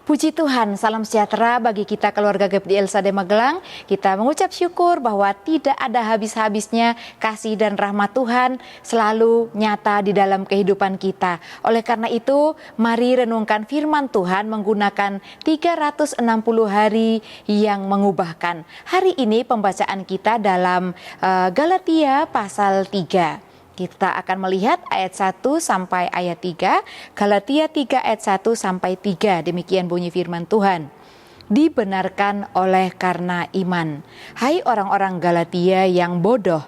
Puji Tuhan, salam sejahtera bagi kita keluarga GPI Elsa de Magelang. Kita mengucap syukur bahwa tidak ada habis-habisnya kasih dan rahmat Tuhan selalu nyata di dalam kehidupan kita. Oleh karena itu, mari renungkan firman Tuhan menggunakan 360 hari yang mengubahkan. Hari ini pembacaan kita dalam Galatia pasal 3. Kita akan melihat ayat 1 sampai ayat 3, Galatia 3 ayat 1 sampai 3, demikian bunyi firman Tuhan. Dibenarkan oleh karena iman. Hai orang-orang Galatia yang bodoh,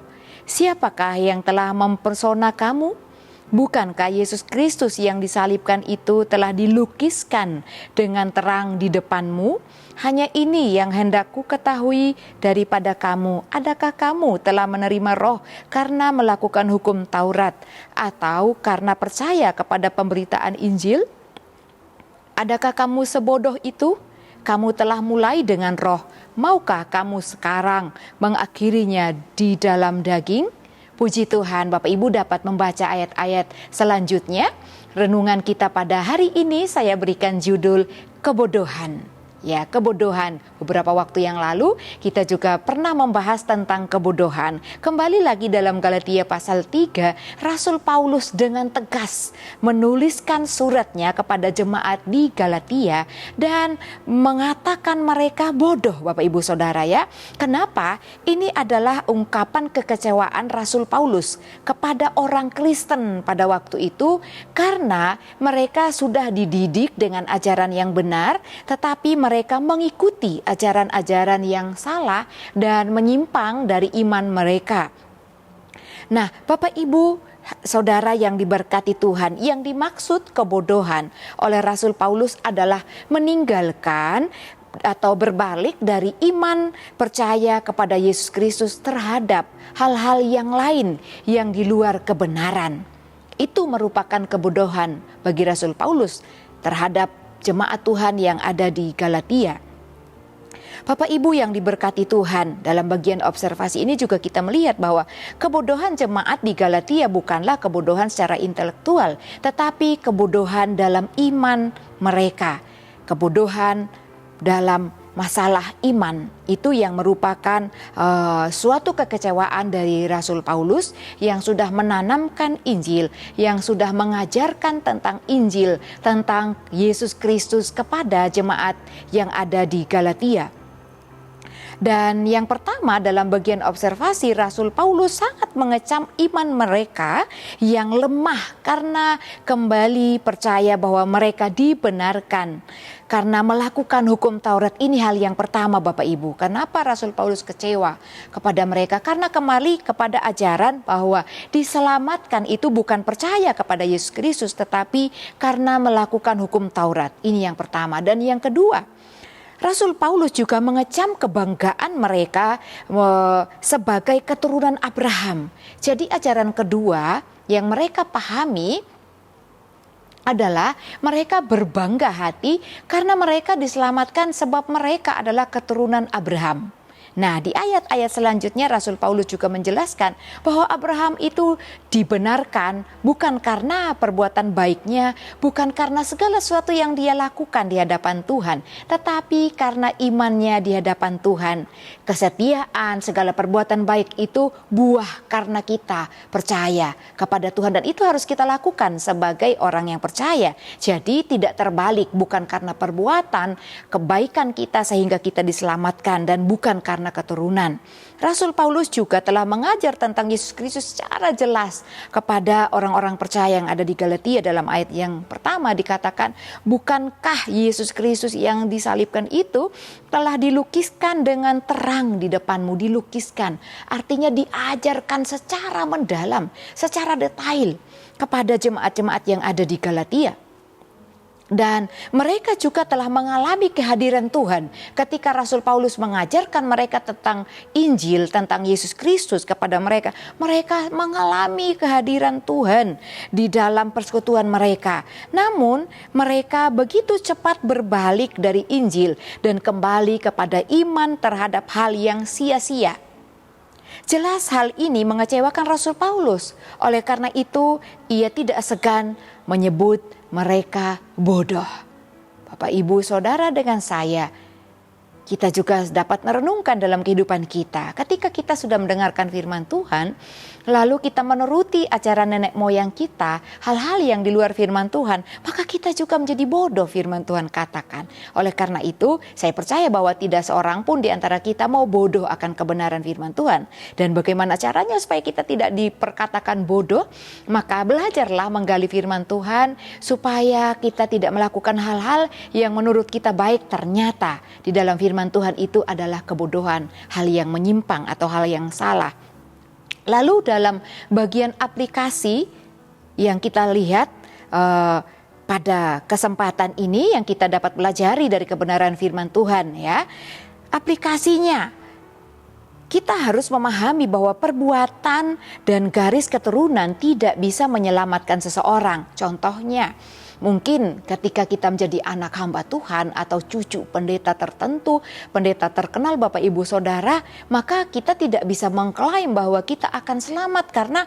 siapakah yang telah mempersona kamu? Bukankah Yesus Kristus yang disalibkan itu telah dilukiskan dengan terang di depanmu? Hanya ini yang hendak ku ketahui daripada kamu. Adakah kamu telah menerima roh karena melakukan hukum Taurat atau karena percaya kepada pemberitaan Injil? Adakah kamu sebodoh itu? Kamu telah mulai dengan roh. Maukah kamu sekarang mengakhirinya di dalam daging? Puji Tuhan, Bapak Ibu dapat membaca ayat-ayat selanjutnya. Renungan kita pada hari ini saya berikan judul kebodohan. Ya, kebodohan. Beberapa waktu yang lalu kita juga pernah membahas tentang kebodohan. Kembali lagi dalam Galatia pasal 3, Rasul Paulus dengan tegas menuliskan suratnya kepada jemaat di Galatia dan mengatakan mereka bodoh, Bapak Ibu Saudara ya. Kenapa? Ini adalah ungkapan kekecewaan Rasul Paulus kepada orang Kristen pada waktu itu karena mereka sudah dididik dengan ajaran yang benar, tetapi mereka mengikuti ajaran-ajaran yang salah dan menyimpang dari iman mereka. Nah, Bapak Ibu Saudara yang diberkati Tuhan, yang dimaksud kebodohan oleh Rasul Paulus adalah meninggalkan atau berbalik dari iman percaya kepada Yesus Kristus terhadap hal-hal yang lain yang di luar kebenaran. Itu merupakan kebodohan bagi Rasul Paulus terhadap jemaat Tuhan yang ada di Galatia. Bapak Ibu yang diberkati Tuhan, dalam bagian observasi ini juga kita melihat bahwa kebodohan jemaat di Galatia bukanlah kebodohan secara intelektual, tetapi kebodohan dalam iman mereka. Kebodohan dalam masalah iman itu yang merupakan suatu kekecewaan dari Rasul Paulus yang sudah menanamkan Injil, yang sudah mengajarkan tentang Injil, tentang Yesus Kristus kepada jemaat yang ada di Galatia. Dan yang pertama dalam bagian observasi, Rasul Paulus sangat mengecam iman mereka yang lemah karena kembali percaya bahwa mereka dibenarkan karena melakukan hukum Taurat. Ini hal yang pertama Bapak Ibu. Kenapa Rasul Paulus kecewa kepada mereka? Karena kembali kepada ajaran bahwa diselamatkan itu bukan percaya kepada Yesus Kristus, tetapi karena melakukan hukum Taurat. Ini yang pertama. Dan yang kedua, Rasul Paulus juga mengecam kebanggaan mereka sebagai keturunan Abraham. Jadi ajaran kedua yang mereka pahami adalah mereka berbangga hati karena mereka diselamatkan sebab mereka adalah keturunan Abraham. Nah, di ayat-ayat selanjutnya Rasul Paulus juga menjelaskan bahwa Abraham itu dibenarkan bukan karena perbuatan baiknya, bukan karena segala sesuatu yang dia lakukan di hadapan Tuhan, tetapi karena imannya di hadapan Tuhan. Kesetiaan, segala perbuatan baik itu buah karena kita percaya kepada Tuhan, dan itu harus kita lakukan sebagai orang yang percaya. Jadi tidak terbalik, bukan karena perbuatan kebaikan kita sehingga kita diselamatkan dan bukan karena keturunan. Rasul Paulus juga telah mengajar tentang Yesus Kristus secara jelas kepada orang-orang percaya yang ada di Galatia. Dalam ayat yang pertama dikatakan, bukankah Yesus Kristus yang disalibkan itu telah dilukiskan dengan terang di depanmu? Dilukiskan artinya diajarkan secara mendalam, secara detail kepada jemaat-jemaat yang ada di Galatia. Dan mereka juga telah mengalami kehadiran Tuhan ketika Rasul Paulus mengajarkan mereka tentang Injil, tentang Yesus Kristus kepada mereka. Mereka mengalami kehadiran Tuhan di dalam persekutuan mereka. Namun mereka begitu cepat berbalik dari Injil dan kembali kepada iman terhadap hal yang sia-sia. Jelas hal ini mengecewakan Rasul Paulus. Oleh karena itu ia tidak segan menyebut mereka bodoh. Bapak, Ibu, Saudara dengan saya, kita juga dapat merenungkan dalam kehidupan kita. Ketika kita sudah mendengarkan firman Tuhan, lalu kita menuruti ajaran nenek moyang kita, hal-hal yang di luar firman Tuhan, maka kita juga menjadi bodoh, firman Tuhan katakan. Oleh karena itu, saya percaya bahwa tidak seorang pun di antara kita mau bodoh akan kebenaran firman Tuhan. Dan bagaimana caranya supaya kita tidak diperkatakan bodoh? Maka belajarlah menggali firman Tuhan supaya kita tidak melakukan hal-hal yang menurut kita baik, ternyata di dalam firman Tuhan itu adalah kebodohan, hal yang menyimpang atau hal yang salah. Lalu dalam bagian aplikasi yang kita lihat pada kesempatan ini yang kita dapat pelajari dari kebenaran firman Tuhan, ya, aplikasinya kita harus memahami bahwa perbuatan dan garis keturunan tidak bisa menyelamatkan seseorang. Contohnya, mungkin ketika kita menjadi anak hamba Tuhan atau cucu pendeta tertentu, pendeta terkenal Bapak Ibu Saudara, maka kita tidak bisa mengklaim bahwa kita akan selamat karena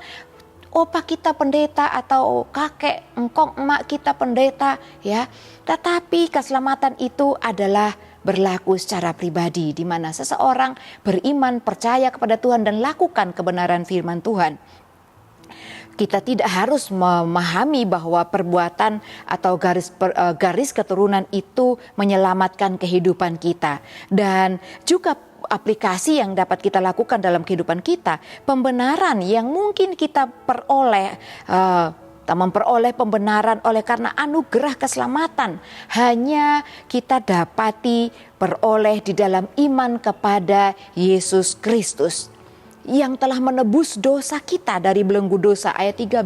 opa kita pendeta atau kakek, engkong, emak kita pendeta, ya. Tetapi keselamatan itu adalah berlaku secara pribadi, di mana seseorang beriman, percaya kepada Tuhan dan lakukan kebenaran firman Tuhan. Kita tidak harus memahami bahwa perbuatan atau garis keturunan itu menyelamatkan kehidupan kita. Dan juga aplikasi yang dapat kita lakukan dalam kehidupan kita, pembenaran yang mungkin kita memperoleh pembenaran oleh karena anugerah keselamatan hanya kita dapati peroleh di dalam iman kepada Yesus Kristus yang telah menebus dosa kita dari belenggu dosa. Ayat 13,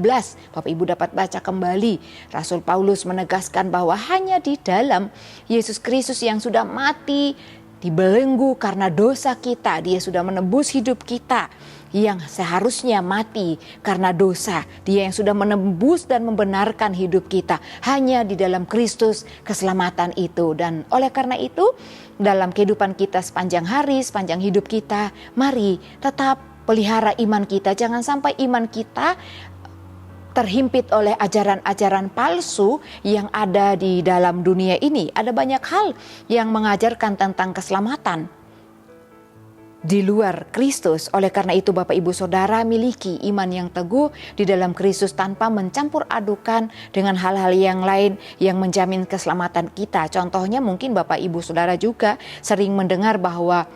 Bapak Ibu dapat baca kembali. Rasul Paulus menegaskan bahwa hanya di dalam Yesus Kristus yang sudah mati di belenggu karena dosa kita, Dia sudah menebus hidup kita yang seharusnya mati karena dosa. Dia yang sudah menembus dan membenarkan hidup kita. Hanya di dalam Kristus keselamatan itu. Dan oleh karena itu, dalam kehidupan kita sepanjang hari, sepanjang hidup kita, mari tetap pelihara iman kita. Jangan sampai iman kita terhimpit oleh ajaran-ajaran palsu yang ada di dalam dunia ini. Ada banyak hal yang mengajarkan tentang keselamatan di luar Kristus. Oleh karena itu Bapak Ibu Saudara, miliki iman yang teguh di dalam Kristus tanpa mencampur adukan dengan hal-hal yang lain yang menjamin keselamatan kita. Contohnya mungkin Bapak Ibu Saudara juga sering mendengar bahwa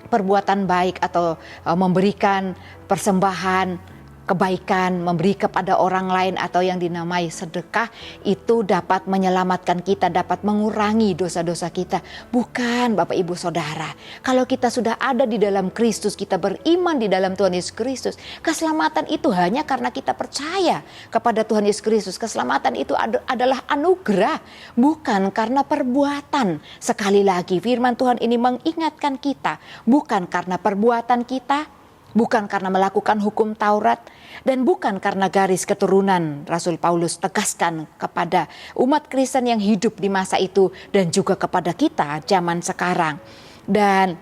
perbuatan baik atau memberikan persembahan kebaikan, memberi kepada orang lain atau yang dinamai sedekah itu dapat menyelamatkan kita, dapat mengurangi dosa-dosa kita. Bukan Bapak Ibu Saudara. Kalau kita sudah ada di dalam Kristus, kita beriman di dalam Tuhan Yesus Kristus, keselamatan itu hanya karena kita percaya kepada Tuhan Yesus Kristus. Keselamatan itu adalah anugerah, bukan karena perbuatan. Sekali lagi firman Tuhan ini mengingatkan kita, bukan karena perbuatan kita, bukan karena melakukan hukum Taurat, dan bukan karena garis keturunan. Rasul Paulus tegaskan kepada umat Kristen yang hidup di masa itu dan juga kepada kita zaman sekarang. Dan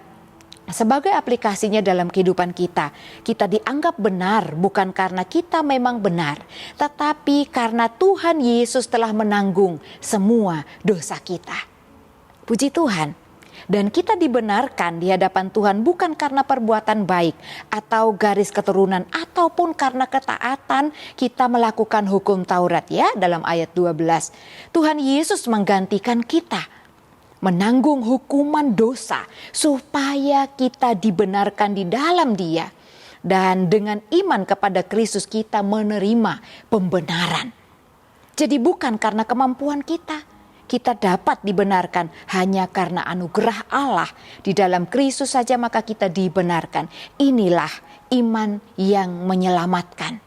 sebagai aplikasinya dalam kehidupan kita, kita dianggap benar bukan karena kita memang benar, tetapi karena Tuhan Yesus telah menanggung semua dosa kita. Puji Tuhan. Dan kita dibenarkan di hadapan Tuhan bukan karena perbuatan baik atau garis keturunan ataupun karena ketaatan kita melakukan hukum Taurat, ya, dalam ayat 12. Tuhan Yesus menggantikan kita menanggung hukuman dosa supaya kita dibenarkan di dalam Dia. Dan dengan iman kepada Kristus kita menerima pembenaran. Jadi bukan karena kemampuan kita dapat dibenarkan hanya karena anugerah Allah. Di dalam Kristus saja maka kita dibenarkan. Inilah iman yang menyelamatkan.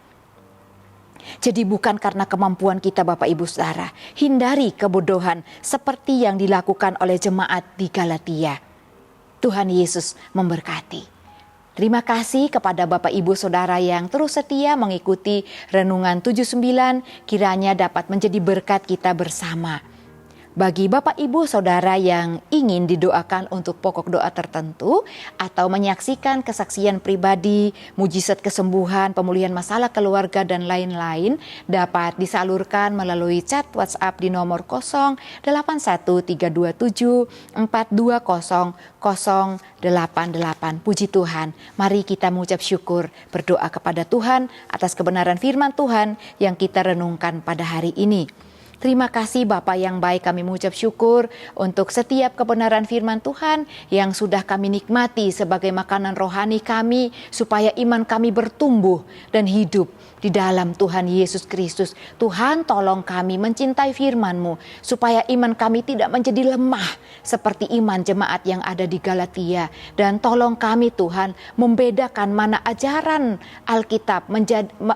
Jadi bukan karena kemampuan kita Bapak Ibu Saudara. Hindari kebodohan seperti yang dilakukan oleh jemaat di Galatia. Tuhan Yesus memberkati. Terima kasih kepada Bapak Ibu Saudara yang terus setia mengikuti Renungan 79. Kiranya dapat menjadi berkat kita bersama. Bagi Bapak Ibu Saudara yang ingin didoakan untuk pokok doa tertentu atau menyaksikan kesaksian pribadi, mujizat kesembuhan, pemulihan masalah keluarga dan lain-lain dapat disalurkan melalui chat WhatsApp di nomor 081327420088. Puji Tuhan, mari kita mengucap syukur, berdoa kepada Tuhan atas kebenaran firman Tuhan yang kita renungkan pada hari ini. Terima kasih Bapa yang baik, kami mengucap syukur untuk setiap kebenaran firman Tuhan yang sudah kami nikmati sebagai makanan rohani kami, supaya iman kami bertumbuh dan hidup di dalam Tuhan Yesus Kristus. Tuhan, tolong kami mencintai firman-Mu supaya iman kami tidak menjadi lemah seperti iman jemaat yang ada di Galatia. Dan tolong kami Tuhan membedakan mana ajaran Alkitab,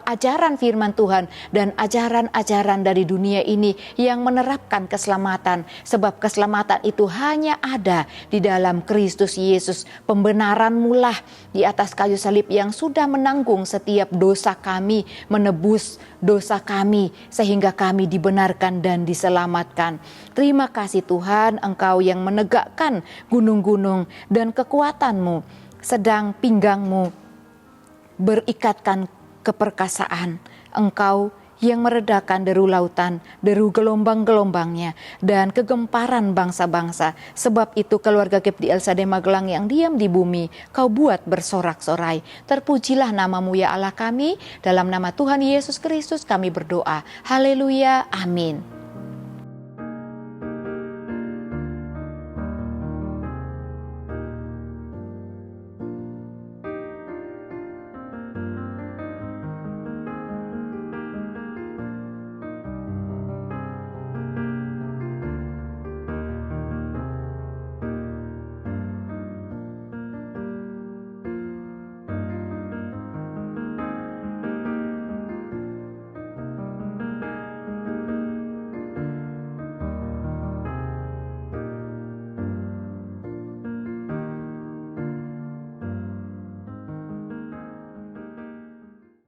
ajaran firman Tuhan dan ajaran-ajaran dari dunia ini yang menerapkan keselamatan, sebab keselamatan itu hanya ada di dalam Kristus Yesus. Pembenaran-Mu lah di atas kayu salib yang sudah menanggung setiap dosa kami, menebus dosa kami sehingga kami dibenarkan dan diselamatkan. Terima kasih Tuhan, Engkau yang menegakkan gunung-gunung dan kekuatan-Mu, sedang pinggang-Mu berikatkan keperkasaan. Engkau yang meredakan deru lautan, deru gelombang-gelombangnya, dan kegemparan bangsa-bangsa. Sebab itu keluarga GPD Elsade Magelang yang diam di bumi, Kau buat bersorak-sorai. Terpujilah nama-Mu ya Allah kami, dalam nama Tuhan Yesus Kristus kami berdoa. Haleluya, amin.